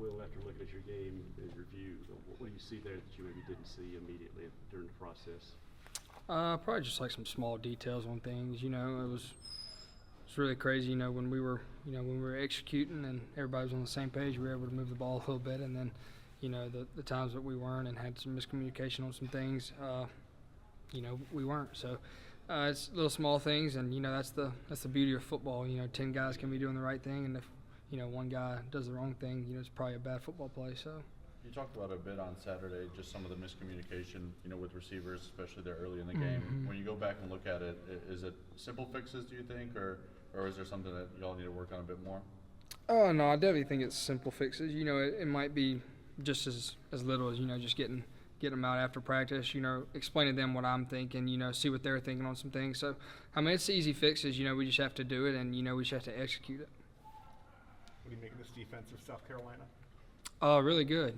Will, after looking at your game and review, what do you see there that you maybe didn't see immediately during the process? Probably just like some small details on things. It was really crazy. When we were executing and everybody was on the same page, we were able to move the ball a little bit. And then, the times that we weren't and had some miscommunication on some things, we weren't. So it's little small things, and that's the beauty of football. 10 guys can be doing the right thing, and if one guy does the wrong thing, it's probably a bad football play. So. You talked about it a bit on Saturday, just some of the miscommunication, with receivers, especially there early in the game. Mm-hmm. When you go back and look at it, is it simple fixes, do you think, or is there something that y'all need to work on a bit more? Oh no, I definitely think it's simple fixes. It might be just as little as just getting them out after practice. Explaining to them what I'm thinking. See what they're thinking on some things. So I mean, it's easy fixes. We just have to do it, and we just have to execute it. What do you make of this defense of South Carolina? Really good.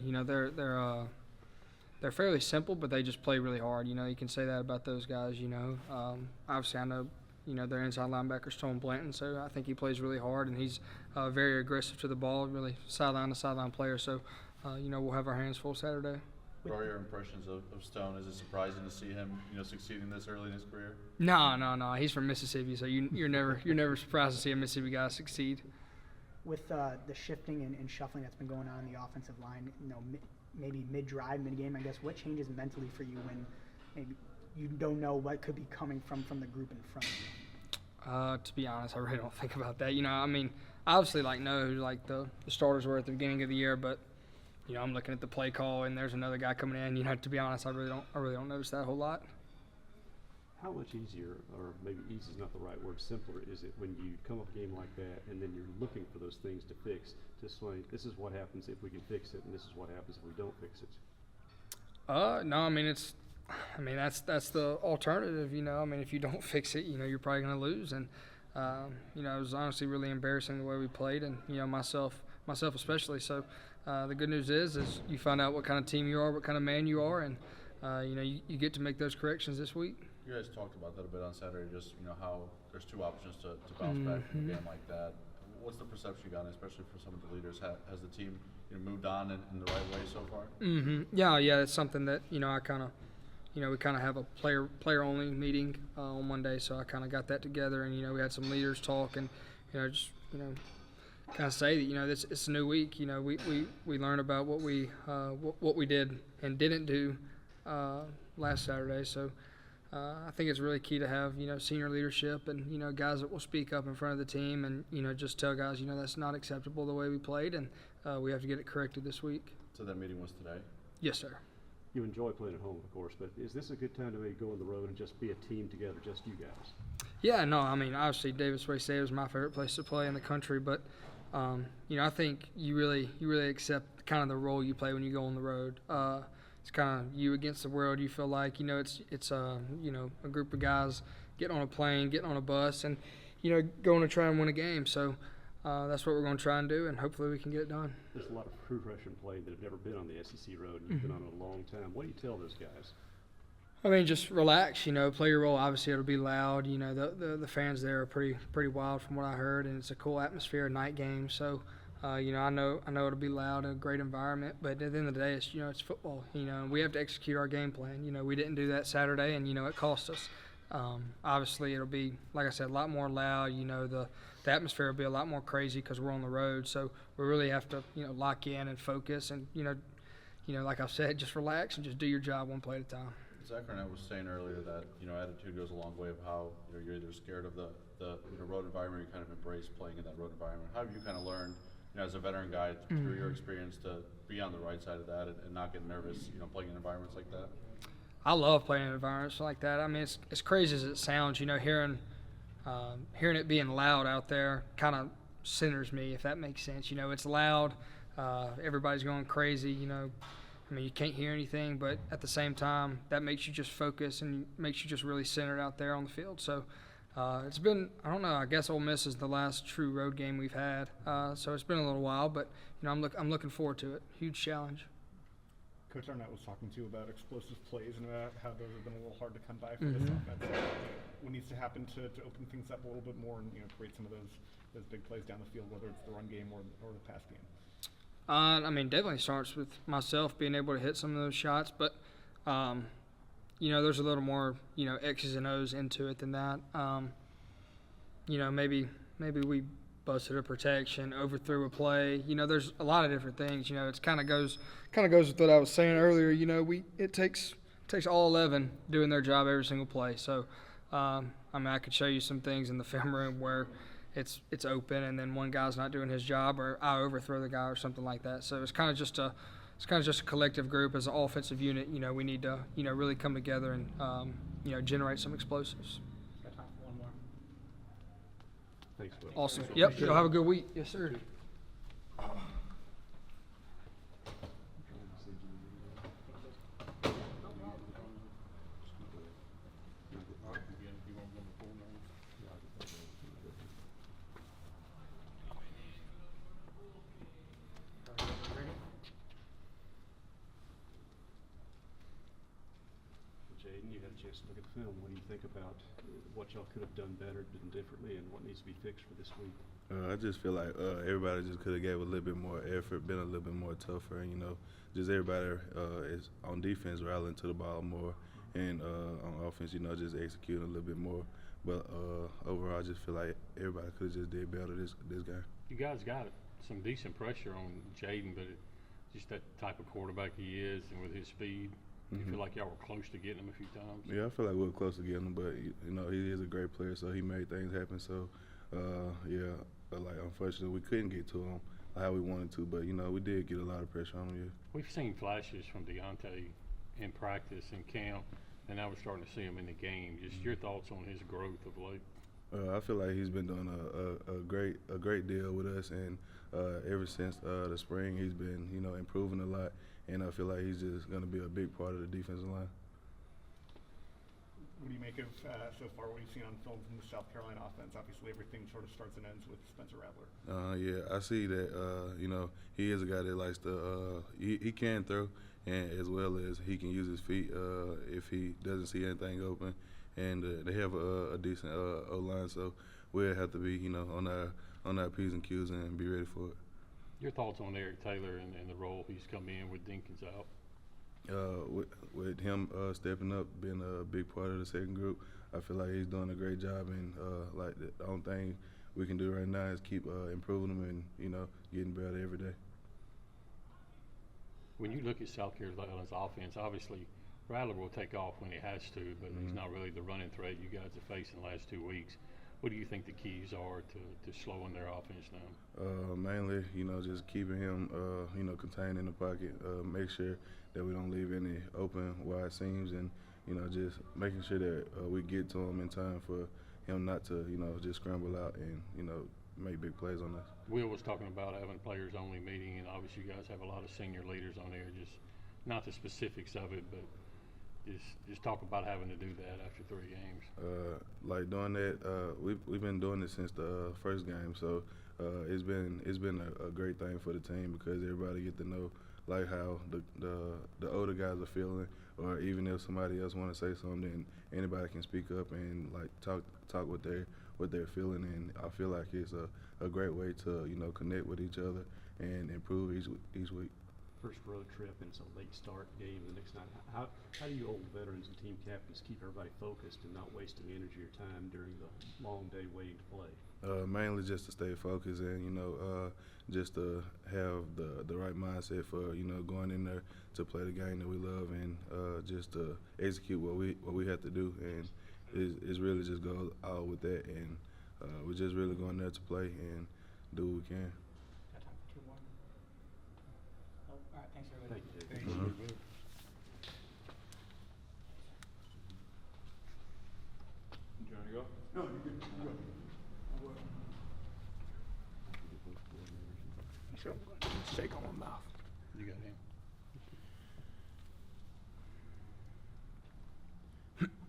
They're fairly simple, but they just play really hard. You can say that about those guys. Obviously I know. Their inside linebacker's Tone Blanton, so I think he plays really hard, and he's very aggressive to the ball, really sideline to sideline player. So, we'll have our hands full Saturday. What are your impressions of Stone? Is it surprising to see him, succeeding this early in his career? No. He's from Mississippi, so you're never surprised to see a Mississippi guy succeed. With the shifting and shuffling that's been going on in the offensive line, maybe mid-drive, mid-game, I guess, what changes mentally for you when maybe you don't know what could be coming from the group in front of you? To be honest, I really don't think about that. Obviously, know who the starters were at the beginning of the year, but I'm looking at the play call and there's another guy coming in. To be honest, I really don't notice that a whole lot. How much easier, or maybe easy is not the right word, simpler is it when you come up a game like that and then you're looking for those things to fix, to say, this is what happens if we can fix it, and this is what happens if we don't fix it? No, that's the alternative. If you don't fix it, you're probably going to lose. And it was honestly really embarrassing the way we played, and myself especially. So the good news is you find out what kind of team you are, what kind of man you are, and you get to make those corrections this week. You guys talked about that a bit on Saturday, just how there's two options to bounce back from a game like that. What's the perception you got, especially for some of the leaders? Has the team moved on in the right way so far? Yeah, it's something that I kind of. We kind of have a player-only meeting on Monday, so I kind of got that together, and we had some leaders talk, and kind of say that it's a new week. We learn about what we did and didn't do last Saturday. So I think it's really key to have senior leadership and guys that will speak up in front of the team and just tell guys that's not acceptable the way we played, and we have to get it corrected this week. So that meeting was today? Yes, sir. You enjoy playing at home, of course, but is this a good time to maybe go on the road and just be a team together, just you guys? Yeah, no, obviously Davis Wade Stadium is my favorite place to play in the country, but I think you really accept kind of the role you play when you go on the road. It's kind of you against the world. You feel like it's a group of guys getting on a plane, getting on a bus, and going to try and win a game. So that's what we're going to try and do, and hopefully we can get it done. There's a lot of true freshman playing that have never been on the SEC road, and you've been on it a long time. What do you tell those guys? Just relax, play your role. Obviously, it'll be loud. The fans there are pretty wild from what I heard, and it's a cool atmosphere, night game. So, I know it'll be loud and a great environment. But at the end of the day, it's football. We have to execute our game plan. We didn't do that Saturday, and it cost us. Obviously, it'll be, like I said, a lot more loud. The atmosphere will be a lot more crazy because we're on the road. So we really have to, lock in and focus, and like I said, just relax and just do your job one play at a time. Zach Arnett was saying earlier that attitude goes a long way of how you're either scared of the road environment, or you kind of embrace playing in that road environment. How have you kind of learned, as a veteran guy through your experience, to be on the right side of that and not get nervous, playing in environments like that? I love playing in environments like that. It's crazy as it sounds. Hearing it being loud out there kind of centers me, if that makes sense. It's loud. Everybody's going crazy. You can't hear anything, but at the same time, that makes you just focus and makes you just really centered out there on the field. So it's been, I don't know, I guess Ole Miss is the last true road game we've had. So it's been a little while, but I'm looking forward to it. Huge challenge. Coach Arnett was talking to you about explosive plays and about how those have been a little hard to come by for this offense. What needs to happen to open things up a little bit more and create some of those big plays down the field, whether it's the run game or the pass game? I mean, definitely starts with myself being able to hit some of those shots, but you know, there's a little more, you know, X's and O's into it than that. You know, maybe we busted a protection, overthrew a play. You know, there's a lot of different things. You know, it's kind of goes with what I was saying earlier. You know, it takes all 11 doing their job every single play. So, I mean, I could show you some things in the film room where it's open and then one guy's not doing his job, or I overthrow the guy or something like that. So it's kind of just a collective group as an offensive unit. You know, we need to, you know, really come together and you know, generate some explosives. Got time for one more. Thanks, Will. Awesome. Yep. Y'all have a good week. Yes, sir. Jaden, you had a chance to look at the film. What do you think about what y'all could have done better, done differently, and what needs to be fixed for this week? I just feel like everybody just could have gave a little bit more effort, been a little bit more tougher, and, you know, just everybody is on defense rallying to the ball more, and on offense, you know, just executing a little bit more. But overall, I just feel like everybody could have just did better this game. You guys got some decent pressure on Jaden, but just that type of quarterback he is, and with his speed, you feel like y'all were close to getting him a few times. Yeah, I feel like we were close to getting him, but, you know, he is a great player, so he made things happen. So, yeah, like, unfortunately, we couldn't get to him how we wanted to, but, you know, we did get a lot of pressure on him, yeah. We've seen flashes from Deontay in practice and camp, and now we're starting to see him in the game. Just your thoughts on his growth of late. I feel like he's been doing a great deal with us, and ever since the spring, he's been, you know, improving a lot, and I feel like he's just going to be a big part of the defensive line. What do you make of so far what you've seen on film from the South Carolina offense? Obviously, everything sort of starts and ends with Spencer Rattler. Yeah, I see that. You know, he is a guy that likes to. He can throw, and as well as he can use his feet if he doesn't see anything open. And they have a decent O line, so we'll have to be, you know, on our P's and Q's and be ready for it. Your thoughts on Eric Taylor and the role he's come in with Dinkins out? With him stepping up, being a big part of the second group, I feel like he's doing a great job. And like the only thing we can do right now is keep improving him and, you know, getting better every day. When you look at South Carolina's offense, obviously Rattler will take off when he has to, but he's not really the running threat you guys have faced in the last 2 weeks. What do you think the keys are to slowing their offense down? Mainly, you know, just keeping him, you know, contained in the pocket. Make sure that we don't leave any open wide seams, and, you know, just making sure that we get to him in time for him not to, you know, just scramble out and, you know, make big plays on us. Will was talking about having a players-only meeting, and obviously you guys have a lot of senior leaders on there. Just not the specifics of it, but just talk about having to do that after 3 games. Like doing that, we've been doing it since the first game, so it's been a great thing for the team because everybody get to know like how the older guys are feeling, or even if somebody else want to say something, anybody can speak up and like talk what they're feeling, and I feel like it's a great way to, you know, connect with each other and improve each week. First road trip and it's a late start game the next night. How do you old veterans and team captains keep everybody focused and not wasting energy or time during the long day waiting to play? Mainly just to stay focused and, you know, just to have the right mindset for, you know, going in there to play the game that we love, and just to execute what we have to do, and it's really just go all with that, and we're just really going there to play and do what we can. Got time for 2 more? Oh, all right, thanks everybody. Thank you, Dave. Trying to go? No, you're good. You're good. Shake on my mouth. You got him.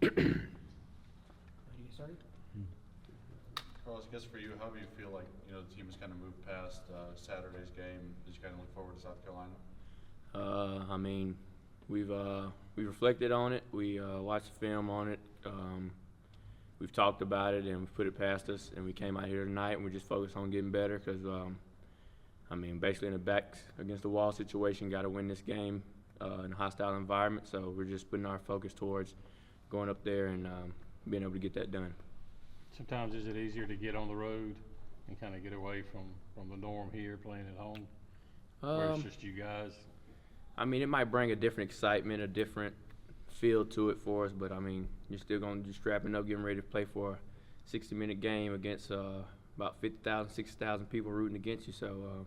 Ready to get started? Carlos, I guess for you, how do you feel like, you know, the team has kind of moved past Saturday's game? Did you kind of look forward to South Carolina? I mean, we've reflected on it. We watched the film on it. We've talked about it and we've put it past us. And we came out here tonight and we just focused on getting better because I mean, basically in a backs against the wall situation, got to win this game in a hostile environment. So we're just putting our focus towards going up there and being able to get that done. Sometimes is it easier to get on the road and kind of get away from the norm here playing at home, where it's just you guys? I mean, it might bring a different excitement, a different feel to it for us, but I mean, you're still going to be strapping up, getting ready to play for a 60-minute game against about 50,000, 60,000 people rooting against you. So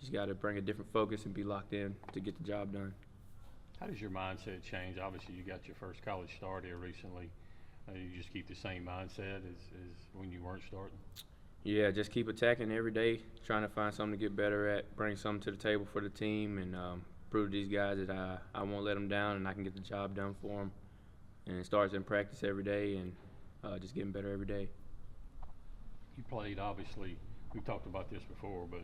just got to bring a different focus and be locked in to get the job done. How does your mindset change? Obviously, you got your first college start here recently. You just keep the same mindset as when you weren't starting? Yeah, just keep attacking every day, trying to find something to get better at, bring something to the table for the team, and prove to these guys that I won't let them down and I can get the job done for them. And it starts in practice every day and just getting better every day. You played, obviously, we talked about this before, but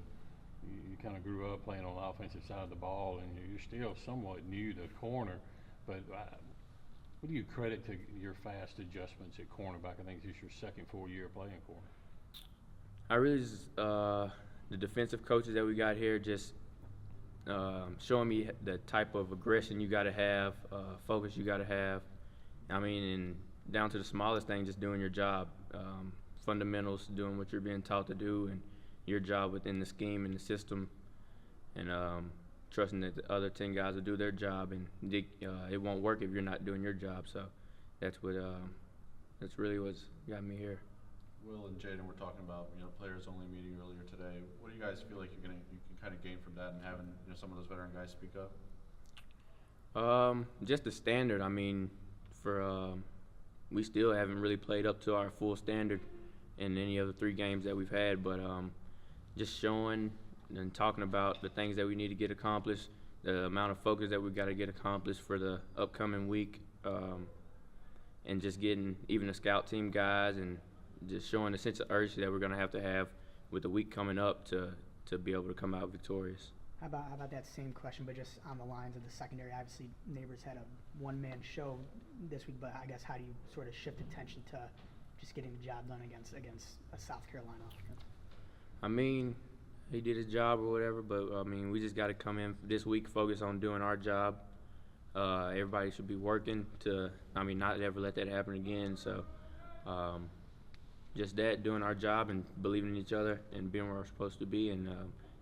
you kind of grew up playing on the offensive side of the ball, and you're still somewhat new to corner. But what do you credit to your fast adjustments at cornerback? I think this is your second full year playing corner. I really just, the defensive coaches that we got here just showing me the type of aggression you got to have, focus you got to have. I mean, and down to the smallest thing, just doing your job, fundamentals, doing what you're being taught to do, and your job within the scheme and the system, and trusting that the other 10 guys will do their job, and it won't work if you're not doing your job. So that's really what's got me here. Will and Jaden were talking about, players only meeting earlier today. What do you guys feel like you can kind of gain from that and having some of those veteran guys speak up? Just the standard. I mean, we still haven't really played up to our full standard in any of the 3 games that we've had, but just showing and talking about the things that we need to get accomplished, the amount of focus that we've got to get accomplished for the upcoming week, and just getting even the scout team guys and just showing the sense of urgency that we're going to have with the week coming up to be able to come out victorious. How about that same question, but just on the lines of the secondary? Obviously, Neighbors had a one-man show this week, but I guess how do you sort of shift attention to just getting the job done against a South Carolina offense? I mean, he did his job or whatever, but I mean, we just got to come in this week, focus on doing our job. Everybody should be working to, not ever let that happen again. So, just that, doing our job and believing in each other and being where we're supposed to be, and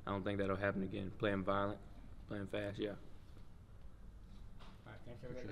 I don't think that'll happen again. Playing violent, playing fast, yeah. All right, thank you.